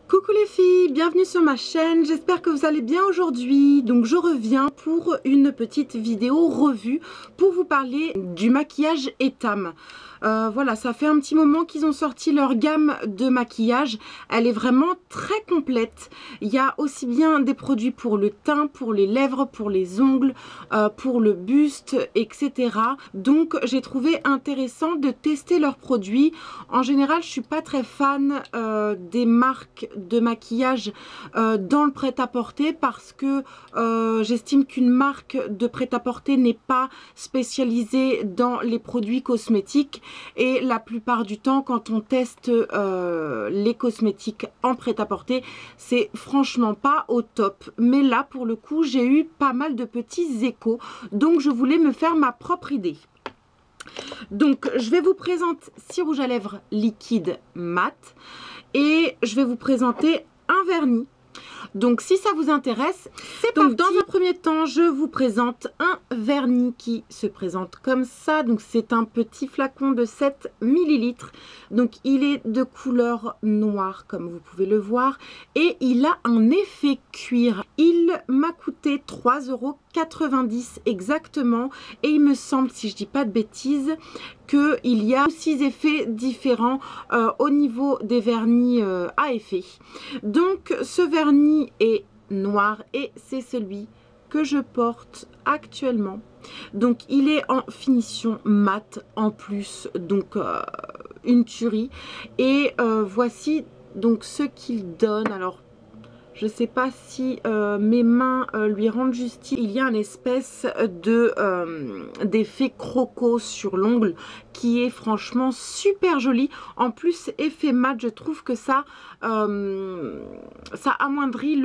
Coucou les filles, bienvenue sur ma chaîne, j'espère que vous allez bien aujourd'hui. Donc je reviens pour une petite vidéo revue pour vous parler du maquillage Etam. Voilà, ça fait un petit moment qu'ils ont sorti leur gamme de maquillage. Elle est vraiment très complète. Il y a aussi bien des produits pour le teint, pour les lèvres, pour les ongles, pour le buste, etc. Donc j'ai trouvé intéressant de tester leurs produits. En général, je suis pas très fan des marques de maquillage dans le prêt-à-porter parce que j'estime qu'une marque de prêt-à-porter n'est pas spécialisée dans les produits cosmétiques. Et la plupart du temps, quand on teste les cosmétiques en prêt-à-porter, c'est franchement pas au top. Mais là, pour le coup, j'ai eu pas mal de petits échos. Donc, je voulais me faire ma propre idée. Donc, je vais vous présenter 6 rouges à lèvres liquide mat. Et je vais vous présenter un vernis. Donc si ça vous intéresse, c'est parti. Donc dans un premier temps, je vous présente un vernis qui se présente comme ça. Donc c'est un petit flacon de 7 ml. Donc il est de couleur noire comme vous pouvez le voir. Et il a un effet cuir. Il m'a coûté 3,90 € exactement. Et il me semble, si je dis pas de bêtises, qu'il y a 6 effets différents au niveau des vernis à effet. Donc ce vernis est noir et c'est celui que je porte actuellement. Donc il est en finition mat en plus, donc une tuerie. Et voici donc ce qu'il donne. Alors je ne sais pas si mes mains lui rendent justice. Il y a une espèce de d'effet croco sur l'ongle qui est franchement super joli. En plus, effet mat, je trouve que ça amoindrit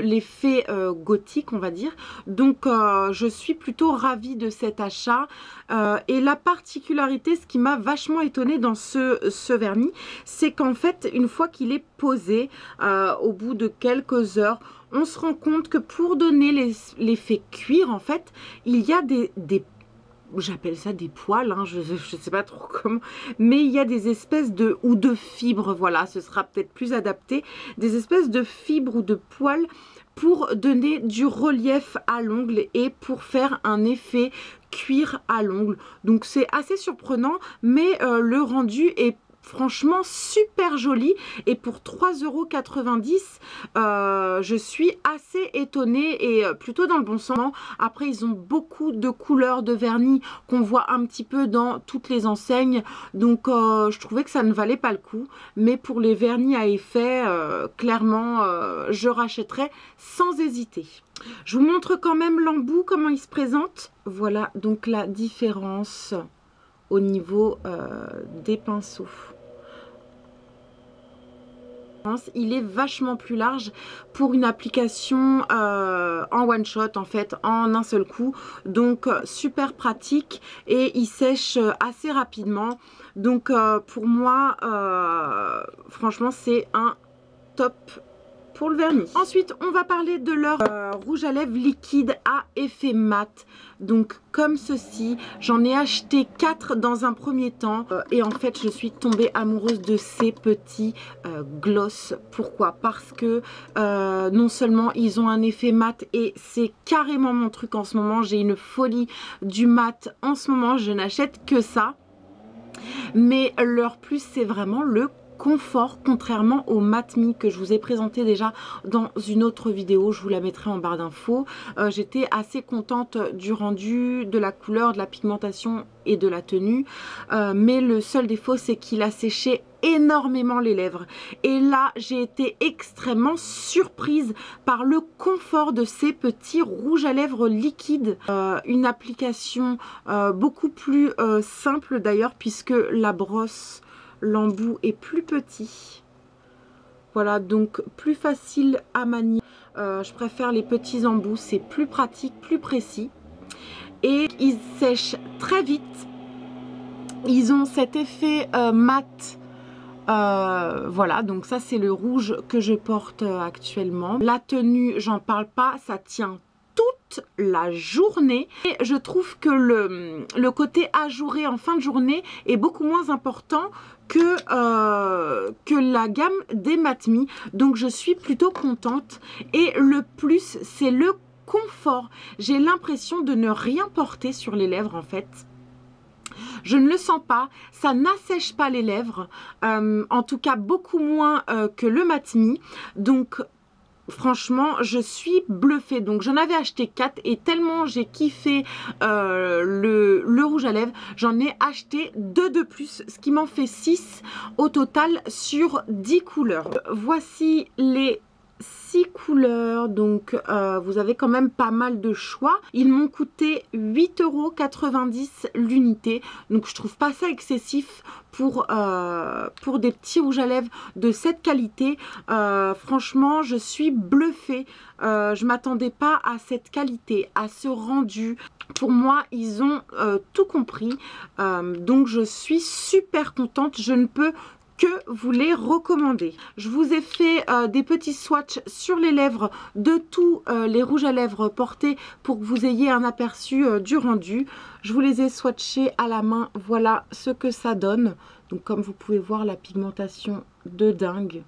l'effet gothique, on va dire. Donc, je suis plutôt ravie de cet achat. Et la particularité, ce qui m'a vachement étonnée dans ce vernis, c'est qu'en fait, une fois qu'il est posé, au bout de quelques heures, on se rend compte que pour donner l'effet cuir, en fait, il y a des j'appelle ça des poils, hein, je sais pas trop comment, mais il y a des espèces de fibres, voilà, ce sera peut-être plus adapté, des espèces de fibres ou de poils pour donner du relief à l'ongle et pour faire un effet cuir à l'ongle. Donc c'est assez surprenant, mais le rendu est franchement super joli. Et pour 3,90 €, je suis assez étonnée et plutôt dans le bon sens. Après, ils ont beaucoup de couleurs de vernis qu'on voit un petit peu dans toutes les enseignes. Donc, je trouvais que ça ne valait pas le coup. Mais pour les vernis à effet, clairement, je rachèterais sans hésiter. Je vous montre quand même l'embout, comment il se présente. Voilà donc la différence au niveau des pinceaux. Il est vachement plus large pour une application en one shot, en fait, en un seul coup. Donc super pratique et il sèche assez rapidement. Donc pour moi, franchement, c'est un top pour le vernis. Ensuite, on va parler de leur rouge à lèvres liquide à effet mat. Donc comme ceci, j'en ai acheté 4 dans un premier temps et en fait je suis tombée amoureuse de ces petits gloss. Pourquoi? Parce que non seulement ils ont un effet mat et c'est carrément mon truc en ce moment. J'ai une folie du mat en ce moment, je n'achète que ça. Mais leur plus, c'est vraiment le confort, contrairement au Mat Me que je vous ai présenté déjà dans une autre vidéo, je vous la mettrai en barre d'infos. J'étais assez contente du rendu, de la couleur, de la pigmentation et de la tenue, mais le seul défaut c'est qu'il a séché énormément les lèvres. Et là j'ai été extrêmement surprise par le confort de ces petits rouges à lèvres liquides. Une application beaucoup plus simple d'ailleurs, puisque la brosse, l'embout est plus petit. Voilà, donc plus facile à manier. Je préfère les petits embouts, c'est plus pratique, plus précis. Et ils sèchent très vite. Ils ont cet effet mat. Voilà, donc ça c'est le rouge que je porte actuellement. La tenue, j'en parle pas, ça tient toute la journée. Et je trouve que le côté ajouré en fin de journée est beaucoup moins important que la gamme des Mat Me. Donc je suis plutôt contente. Et le plus, c'est le confort. J'ai l'impression de ne rien porter sur les lèvres en fait. Je ne le sens pas, ça n'assèche pas les lèvres, en tout cas beaucoup moins que le Mat Me. Donc franchement, je suis bluffée. Donc j'en avais acheté 4 et tellement j'ai kiffé le rouge à lèvres, j'en ai acheté 2 de plus, ce qui m'en fait 6 au total sur 10 couleurs. Voici les 6 couleurs, donc vous avez quand même pas mal de choix. Ils m'ont coûté 8,90 € l'unité, donc je trouve pas ça excessif pour des petits rouges à lèvres de cette qualité. Franchement, je suis bluffée. Je m'attendais pas à cette qualité, à ce rendu. Pour moi, ils ont tout compris. Donc je suis super contente. Je ne peux que vous les recommander. Je vous ai fait des petits swatchs sur les lèvres de tous les rouges à lèvres portés pour que vous ayez un aperçu du rendu. Je vous les ai swatchés à la main. Voilà ce que ça donne. Donc comme vous pouvez voir, la pigmentation de dingue.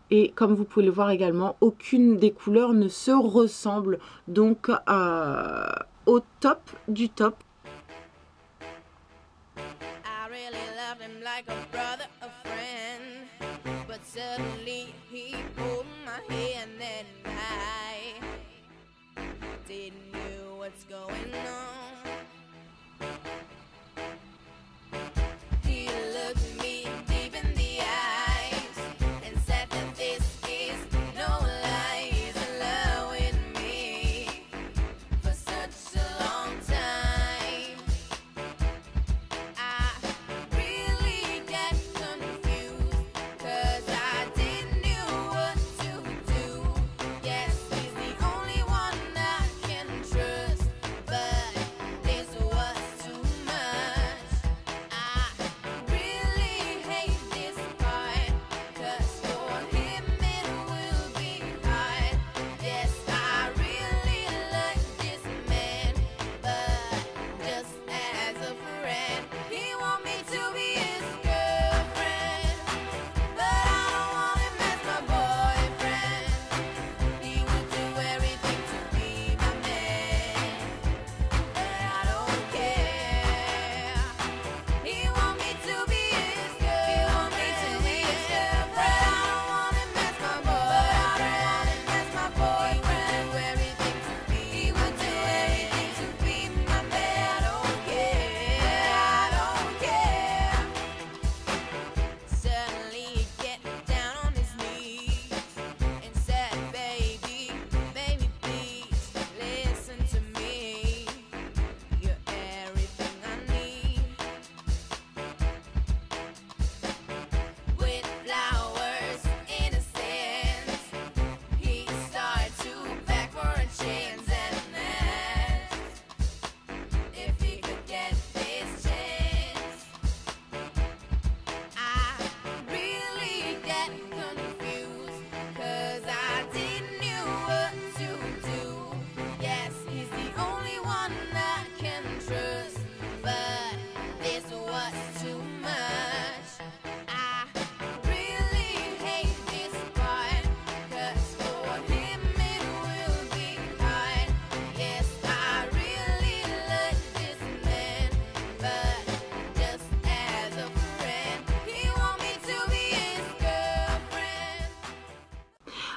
Et comme vous pouvez le voir également, aucune des couleurs ne se ressemble. Donc au top du top. Like a brother, a friend, but suddenly he pulled my hand and I didn't know what's going on. He looked me deep in the eyes and said that this is no lie, he's in love with me for such a long time.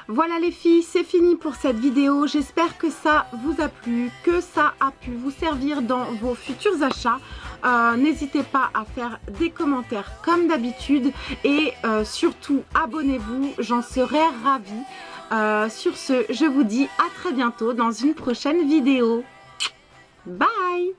Voilà les filles, c'est fini pour cette vidéo. J'espère que ça vous a plu, que ça a pu vous servir dans vos futurs achats. N'hésitez pas à faire des commentaires comme d'habitude et surtout abonnez-vous, j'en serais ravie. Sur ce, je vous dis à très bientôt dans une prochaine vidéo. Bye!